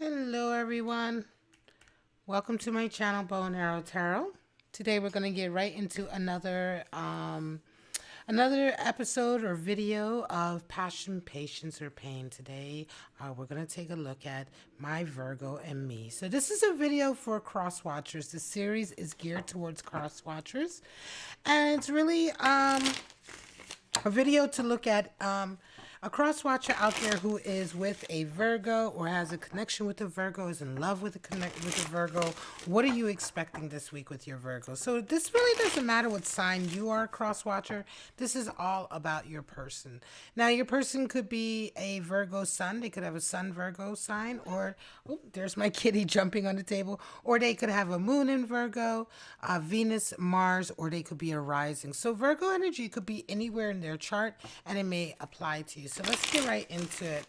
Hello everyone. Welcome to my channel Bow and Arrow Tarot. Today we're going to get right into another episode or video of Passion, Patience, or Pain. Today we're going to take a look at my Virgo and me. So this is a video for cross watchers. The series is geared towards cross watchers, and it's really a video to look at a cross watcher out there who is with a Virgo or has a connection with a Virgo, is in love with a Virgo. What are you expecting this week with your Virgo? So this really doesn't matter what sign you are, cross watcher. This is all about your person. Now your person could be a Virgo sun. They could have a sun Virgo sign, or oh, there's my kitty jumping on the table. Or they could have a moon in Virgo, Venus, Mars, or they could be a rising. So Virgo energy could be anywhere in their chart, and it may apply to you. So let's get right into it.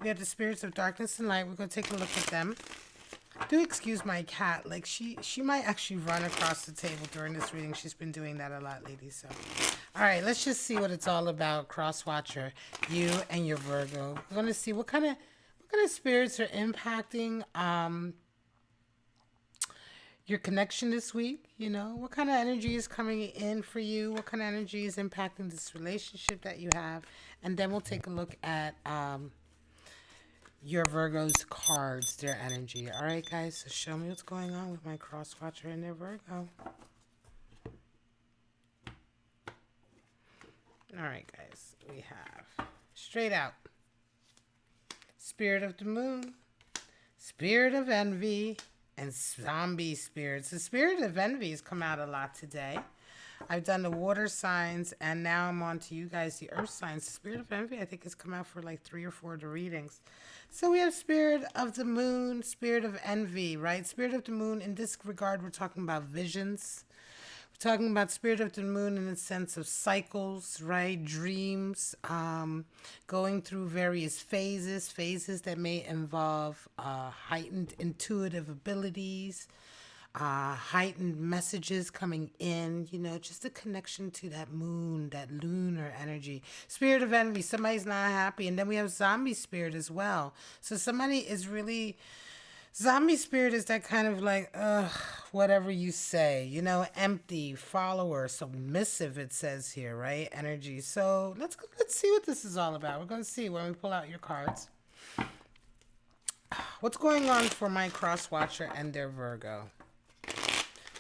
We have the spirits of darkness and light. We're going to take a look at them. Do excuse my cat. Like she might actually run across the table during this reading. She's been doing that a lot lately. So, all right, let's just see what it's all about. Cross watcher, you and your Virgo. We're going to see what kind of spirits are impacting your connection this week. You know, what kind of energy is coming in for you? What kind of energy is impacting this relationship that you have? And then we'll take a look at your Virgo's cards, their energy. All right, guys, so show me what's going on with my cross watcher and their Virgo. All right, guys, we have straight out Spirit of the Moon, Spirit of Envy, and Zombie Spirits. The Spirit of Envy has come out a lot today. I've done the water signs, and now I'm on to you guys, the earth signs. The Spirit of Envy, I think, has come out for like 3 or 4 of the readings. So we have Spirit of the Moon, Spirit of Envy, right? Spirit of the Moon, in this regard, we're talking about visions. We're talking about Spirit of the Moon in the sense of cycles, right? Dreams, going through various phases that may involve heightened intuitive abilities, heightened messages coming in, you know, just a connection to that moon, that lunar energy. Spirit of Envy, somebody's not happy. And then we have Zombie Spirit as well. So somebody is really... Zombie Spirit is that kind of like, whatever you say, you know, empty, follower, submissive, it says here, right? Energy. So let's see what this is all about. We're going to see when we pull out your cards. What's going on for my cross watcher and their Virgo?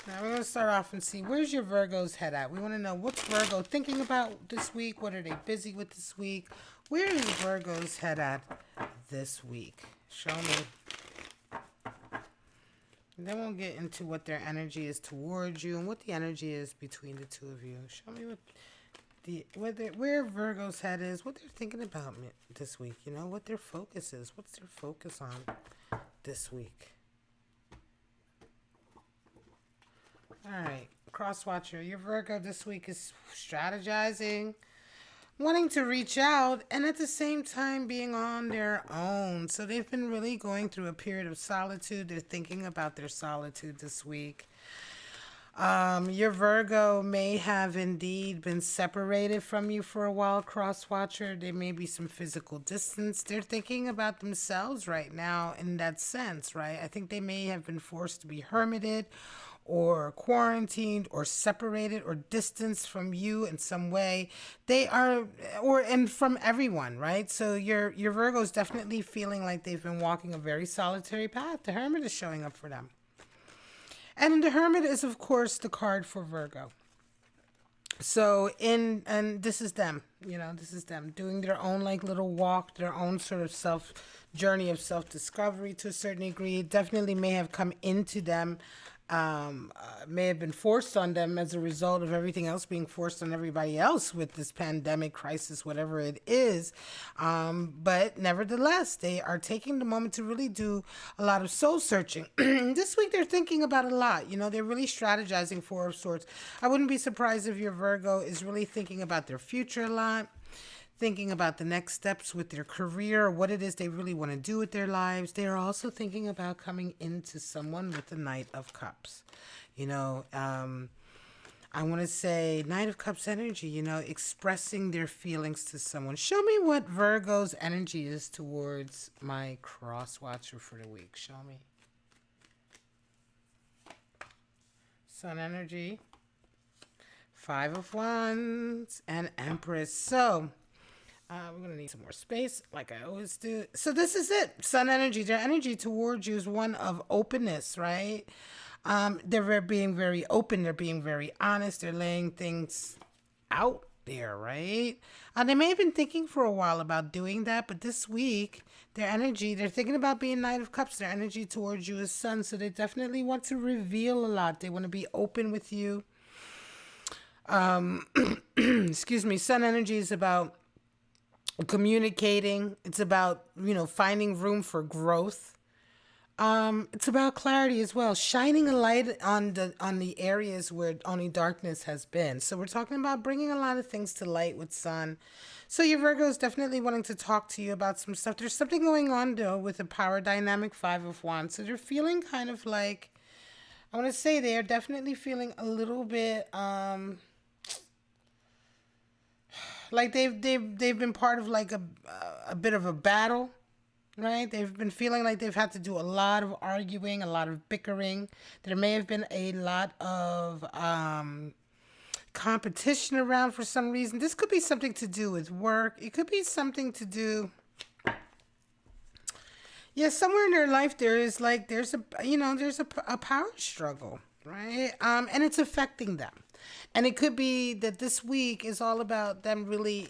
Now we're going to start off and see, where's your Virgo's head at? We want to know, what's Virgo thinking about this week? What are they busy with this week? Where is Virgo's head at this week? Show me. And then we'll get into what their energy is towards you and what the energy is between the two of you. Show me where Virgo's head is, what they're thinking about this week. You know, what their focus is. What's their focus on this week? All right, cross watcher. Your Virgo this week is strategizing, wanting to reach out, and at the same time being on their own. So they've been really going through a period of solitude. They're thinking about their solitude this week. Your Virgo may have indeed been separated from you for a while, cross watcher. There may be some physical distance. They're thinking about themselves right now in that sense, right? I think they may have been forced to be hermited or quarantined or separated or distanced from you in some way. They are, and from everyone, right? So your Virgo is definitely feeling like they've been walking a very solitary path. The Hermit is showing up for them. And the Hermit is, of course, the card for Virgo. So and this is them, you know, this is them doing their own like little walk, their own sort of journey of self-discovery to a certain degree. It definitely may have come into them, may have been forced on them as a result of everything else being forced on everybody else with this pandemic crisis, whatever it is. But nevertheless, they are taking the moment to really do a lot of soul searching. This week, they're thinking about a lot. You know, they're really strategizing for sorts. I wouldn't be surprised if your Virgo is really thinking about their future a lot, thinking about the next steps with their career, what it is they really want to do with their lives. They are also thinking about coming into someone with the Knight of Cups. You know, I want to say Knight of Cups energy, expressing their feelings to someone. Show me what Virgo's energy is towards my cross watcher for the week. Show me. Sun energy. Five of Wands and Empress. So, we're going to need some more space like I always do. So this is it. Sun energy. Their energy towards you is one of openness, right? They're being very open. They're being very honest. They're laying things out there, right? They may have been thinking for a while about doing that, but this week, their energy, they're thinking about being Knight of Cups. Their energy towards you is Sun, so they definitely want to reveal a lot. They want to be open with you. Excuse me. Sun energy is about communicating. It's about, finding room for growth. It's about clarity as well, shining a light on the areas where only darkness has been. So we're talking about bringing a lot of things to light with Sun. So your Virgo is definitely wanting to talk to you about some stuff. There's something going on though with the power dynamic, Five of Wands. So they're feeling kind of like, I want to say they are definitely feeling a little bit like they've been part of like a bit of a battle. Right? They've been feeling like they've had to do a lot of arguing, a lot of bickering. There may have been a lot of competition around for some reason. This could be something to do with work. It could be something to do. Yeah, somewhere in their life there's a power struggle, right? And it's affecting them. And it could be that this week is all about them really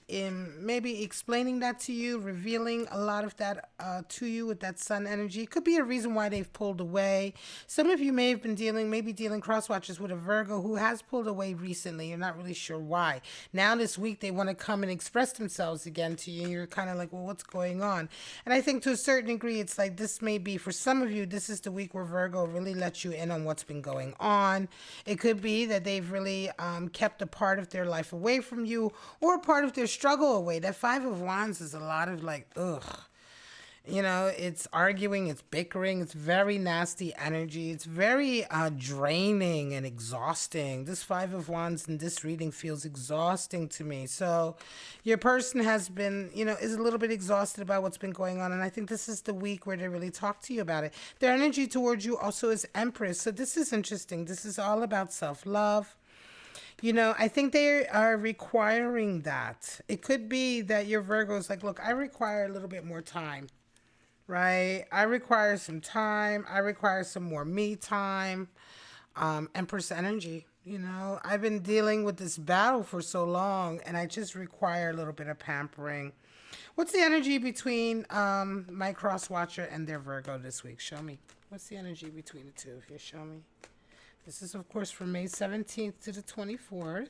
maybe explaining that to you, revealing a lot of that to you with that Sun energy. It could be a reason why they've pulled away. Some of you may have been dealing cross watchers with a Virgo who has pulled away recently. You're not really sure why. Now this week they want to come and express themselves again to you. And you're kind of like, well, what's going on? And I think to a certain degree, it's like this may be, for some of you, this is the week where Virgo really lets you in on what's been going on. It could be that they've really kept a part of their life away from you or a part of their struggle away. That Five of Wands is a lot of like, ugh. It's arguing, it's bickering, it's very nasty energy. It's very draining and exhausting. This Five of Wands in this reading feels exhausting to me. So your person has been, is a little bit exhausted about what's been going on. And I think this is the week where they really talk to you about it. Their energy towards you also is Empress. So this is interesting. This is all about self-love. I think they are requiring that. It could be that your Virgo is like, look, I require a little bit more time, right? I require some time. I require some more me time. Empress energy, I've been dealing with this battle for so long and I just require a little bit of pampering. What's the energy between my cross watcher and their Virgo this week? Show me. What's the energy between the two? Here, show me. This is, of course, from May 17th to the 24th.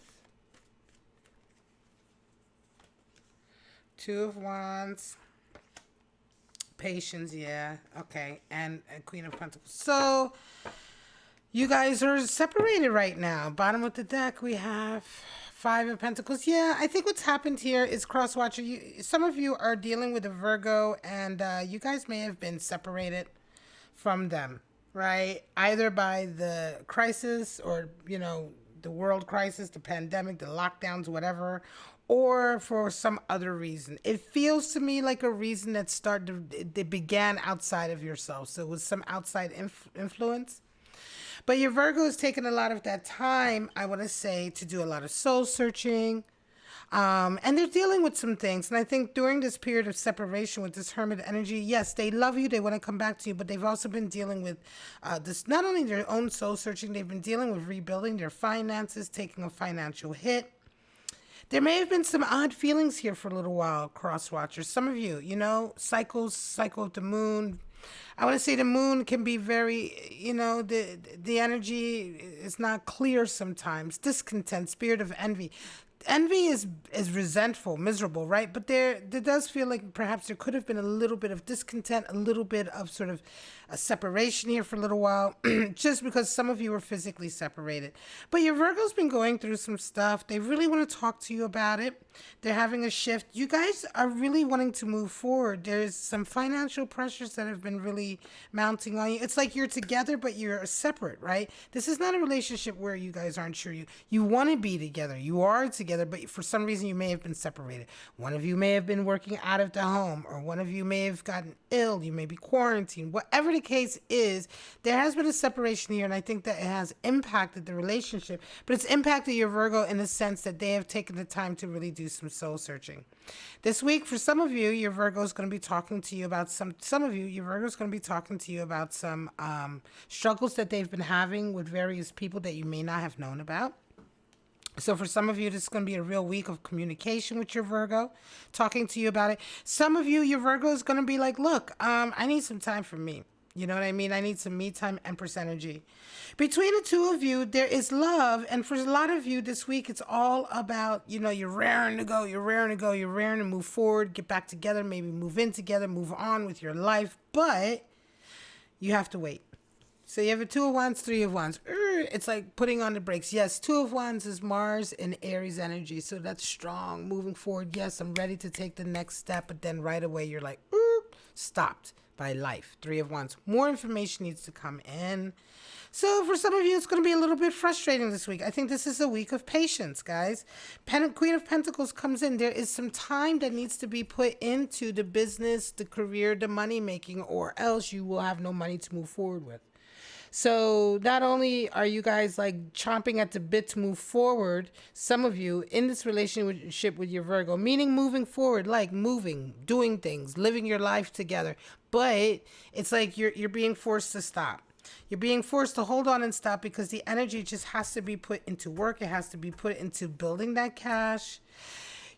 Two of Wands. Patience, yeah. Okay. And Queen of Pentacles. So, you guys are separated right now. Bottom of the deck, we have Five of Pentacles. Yeah, I think what's happened here is cross-watcher. Some of you are dealing with a Virgo, and you guys may have been separated from them. Right? Either by the crisis or, the world crisis, the pandemic, the lockdowns, whatever, or for some other reason. It feels to me like a reason that began outside of yourself. So it was some outside influence. But your Virgo has taken a lot of that time, I want to say, to do a lot of soul searching. And they're dealing with some things. And I think during this period of separation with this Hermit energy, yes, they love you. They want to come back to you. But they've also been dealing with this, not only their own soul searching, they've been dealing with rebuilding their finances, taking a financial hit. There may have been some odd feelings here for a little while, cross watchers. Some of you, cycle of the moon. I want to say the moon can be very, the energy is not clear sometimes. Discontent, spirit of envy. envy is resentful, miserable, right? But there does feel like perhaps there could have been a little bit of discontent, a little bit of sort of a separation here for a little while, just because some of you were physically separated. But your Virgo's been going through some stuff. They really want to talk to you about it. They're having a shift. You guys are really wanting to move forward. There's some financial pressures that have been really mounting on you. It's like you're together, but you're separate, right? This is not a relationship where you guys aren't sure you want to be together. You are together, but for some reason you may have been separated. One of you may have been working out of the home, or one of you may have gotten ill. You may be quarantined. Whatever the case is, there has been a separation here, and I think that it has impacted the relationship, but it's impacted your Virgo in the sense that they have taken the time to really do some soul searching. This week, for some of you, your Virgo is going to be talking to you about some of you, your Virgo is going to be talking to you about some struggles that they've been having with various people that you may not have known about. So for some of you, this is going to be a real week of communication with your Virgo, talking to you about it. Some of you, your Virgo is going to be like, look, I need some time for me. You know what I mean? I need some me time, Empress energy. Between the two of you, there is love. And for a lot of you this week, it's all about, you're raring to go. You're raring to go. You're raring to move forward, get back together, maybe move in together, move on with your life. But you have to wait. So you have a 2 of Wands, 3 of Wands. It's like putting on the brakes. Yes, 2 of Wands is Mars and Aries energy. So that's strong, moving forward. Yes, I'm ready to take the next step. But then right away, you're like, stopped by life. 3 of Wands. More information needs to come in. So for some of you, it's going to be a little bit frustrating this week. I think this is a week of patience, guys. Queen of Pentacles comes in. There is some time that needs to be put into the business, the career, the money making, or else you will have no money to move forward with. So not only are you guys like chomping at the bit to move forward, some of you in this relationship with your Virgo, meaning moving forward, like moving, doing things, living your life together. But it's like you're being forced to stop. You're being forced to hold on and stop because the energy just has to be put into work. It has to be put into building that cash.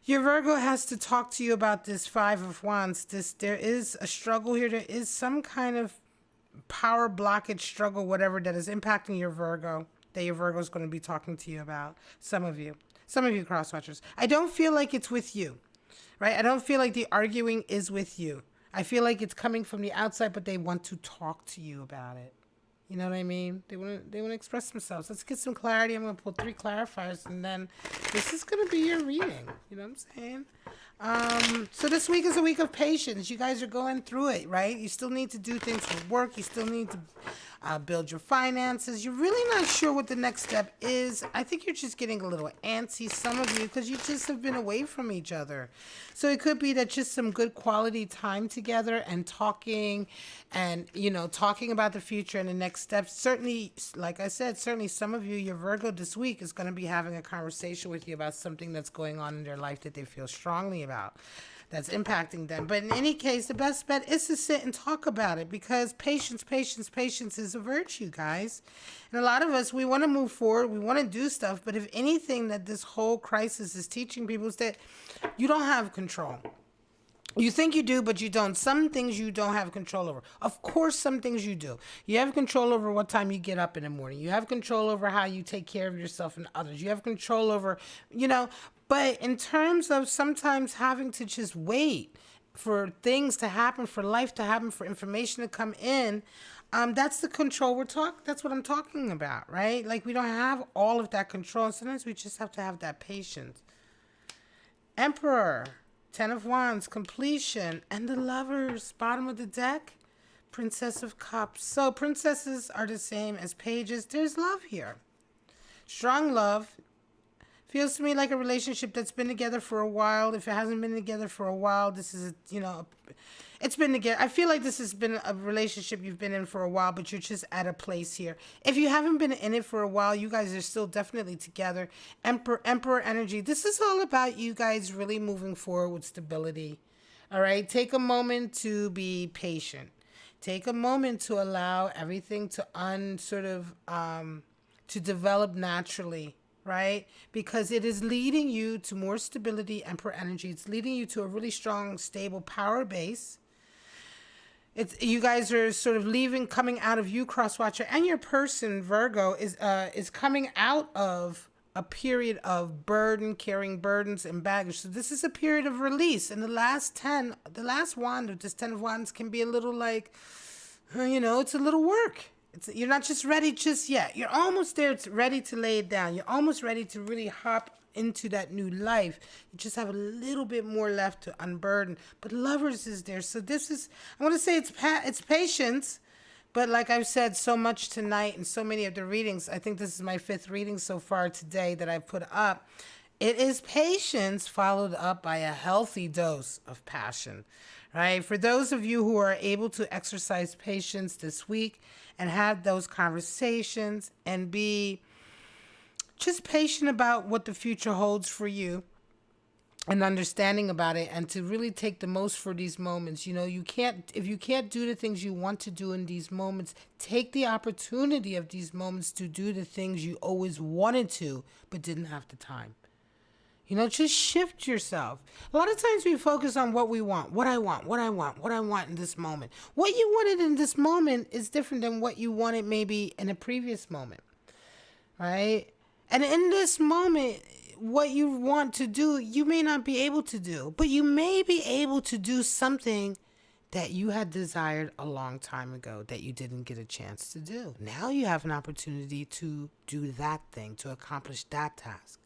Your Virgo has to talk to you about this 5 of Wands. There is a struggle here. There is some kind of power blockage struggle, whatever, that is impacting your Virgo, that your Virgo is going to be talking to you about. Some of you cross watchers. I don't feel like it's with you, right? I don't feel like the arguing is with you. I feel like it's coming from the outside, but they want to talk to you about it. You know what I mean? They want to express themselves. Let's get some clarity. I'm going to pull 3 clarifiers, and then this is going to be your reading. You know what I'm saying? So this week is a week of patience. You guys are going through it, right? You still need to do things for work. You still need to build your finances. You're really not sure what the next step is. I think you're just getting a little antsy, some of you, because you just have been away from each other. So it could be that just some good quality time together and talking and, talking about the future and the next steps. Certainly, like I said, certainly some of you, your Virgo this week is going to be having a conversation with you about something that's going on in their life that they feel strongly about, that's impacting them. But in any case, the best bet is to sit and talk about it, because patience is a virtue, guys. And a lot of us, we want to move forward, we want to do stuff, but if anything that this whole crisis is teaching people is that you don't have control. You think you do, but you don't. Some things you don't have control over. Of course, some things you do. You have control over what time you get up in the morning. You have control over how you take care of yourself and others. You have control over, but in terms of sometimes having to just wait for things to happen, for life to happen, for information to come in, that's the control that's what I'm talking about, right? Like, we don't have all of that control. And sometimes we just have to have that patience. Emperor. 10 of Wands, completion, and the Lovers, bottom of the deck, Princess of Cups. So princesses are the same as pages. There's love here. Strong love. Feels to me like a relationship that's been together for a while. If it hasn't been together for a while, this is, it's been together. I feel like this has been a relationship you've been in for a while, but you're just at a place here. If you haven't been in it for a while, you guys are still definitely together. Emperor energy. This is all about you guys really moving forward with stability. All right. Take a moment to be patient. Take a moment to allow everything to to develop naturally. Right? Because it is leading you to more stability, Emperor energy. It's leading you to a really strong, stable power base. You guys are sort of coming out of you, Crosswatcher, and your person, Virgo, is coming out of a period of burden, carrying burdens and baggage. So this is a period of release. And the last wand of this 10 of wands can be a little like, it's a little work. You're not just ready just yet. You're almost there. It's ready to lay it down. You're almost ready to really hop into that new life. You just have a little bit more left to unburden. But Lovers is there. So this is, I want to say it's patience. But like I've said so much tonight and so many of the readings, I think this is my 5th reading so far today that I've put up. It is patience followed up by a healthy dose of passion, right? For those of you who are able to exercise patience this week and have those conversations and be just patient about what the future holds for you and understanding about it, and to really take the most for these moments. If you can't do the things you want to do in these moments, take the opportunity of these moments to do the things you always wanted to, but didn't have the time. Just shift yourself. A lot of times we focus on what we want, what I want in this moment. What you wanted in this moment is different than what you wanted maybe in a previous moment, right? And in this moment, what you want to do, you may not be able to do, but you may be able to do something that you had desired a long time ago that you didn't get a chance to do. Now you have an opportunity to do that thing, to accomplish that task.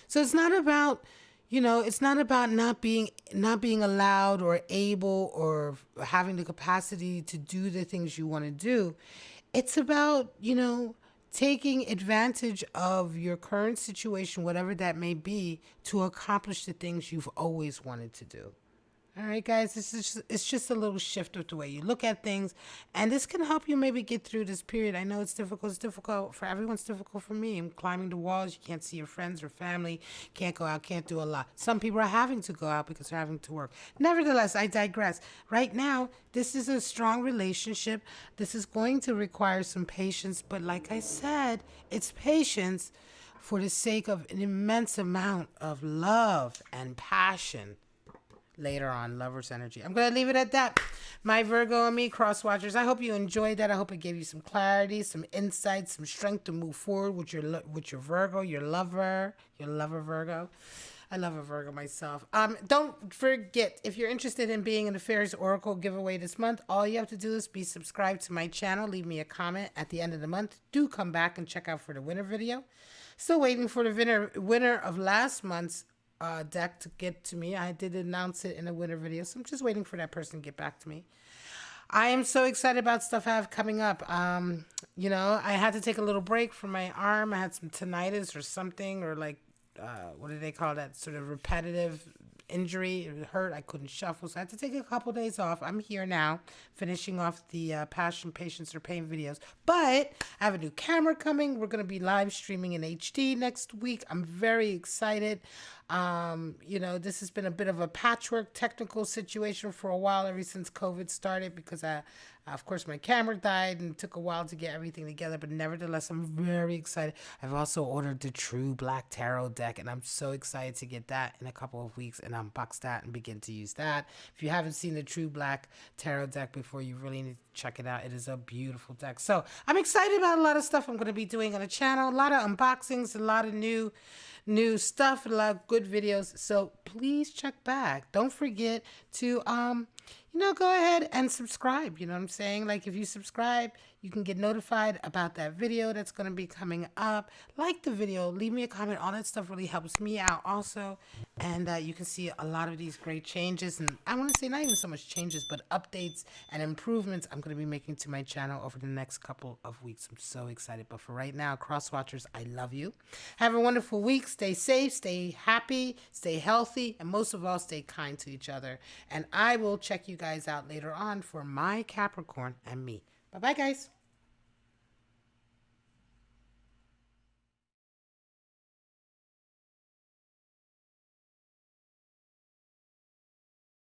So it's not about, not being allowed or able or having the capacity to do the things you want to do. It's about, taking advantage of your current situation, whatever that may be, to accomplish the things you've always wanted to do. All right, guys, it's just a little shift of the way you look at things, and this can help you maybe get through this period. I know it's difficult. It's difficult for everyone. It's difficult for me. I'm climbing the walls. You can't see your friends or family. Can't go out. Can't do a lot. Some people are having to go out because they're having to work. Nevertheless, I digress. Right now, this is a strong relationship. This is going to require some patience, but like I said, it's patience for the sake of an immense amount of love and passion. Later on, Lovers energy. I'm going to leave it at that. My Virgo and me, cross watchers. I hope you enjoyed that. I hope it gave you some clarity, some insight, some strength to move forward with your Virgo, your lover Virgo. I love a Virgo myself. Don't forget, if you're interested in being in the Fairies Oracle giveaway this month, all you have to do is be subscribed to my channel. Leave me a comment at the end of the month. Do come back and check out for the winner video. Still waiting for the winner of last month's deck to get to me. I did announce it in a winter video, so I'm just waiting for that person to get back to me. I am so excited about stuff I have coming up. I had to take a little break from my arm. I had some tinnitus or something, or like, what do they call that? Sort of repetitive injury. It hurt. I couldn't shuffle, so I had to take a couple days off. I'm here now, finishing off the Passion, Patience, or Pain videos. But I have a new camera coming. We're going to be live streaming in HD next week. I'm very excited. This has been a bit of a patchwork technical situation for a while, ever since COVID started, because of course, my camera died and it took a while to get everything together, but nevertheless, I'm very excited. I've also ordered the True Black Tarot deck, and I'm so excited to get that in a couple of weeks and unbox that and begin to use that. If you haven't seen the True Black Tarot deck before, you really need to check it out. It is a beautiful deck. So I'm excited about a lot of stuff I'm going to be doing on the channel, a lot of unboxings, a lot of new stuff, a lot of good videos. So please check back. Don't forget to go ahead and subscribe. You know what I'm saying? Like, if you subscribe, you can get notified about that video that's going to be coming up. Like the video, leave me a comment. All that stuff really helps me out also. And you can see a lot of these great changes. And I want to say not even so much changes, but updates and improvements I'm going to be making to my channel over the next couple of weeks. I'm so excited. But for right now, cross watchers, I love you. Have a wonderful week. Stay safe, stay happy, stay healthy, and most of all, stay kind to each other. And I will check you guys out later on for my Capricorn and me. Bye-bye, guys.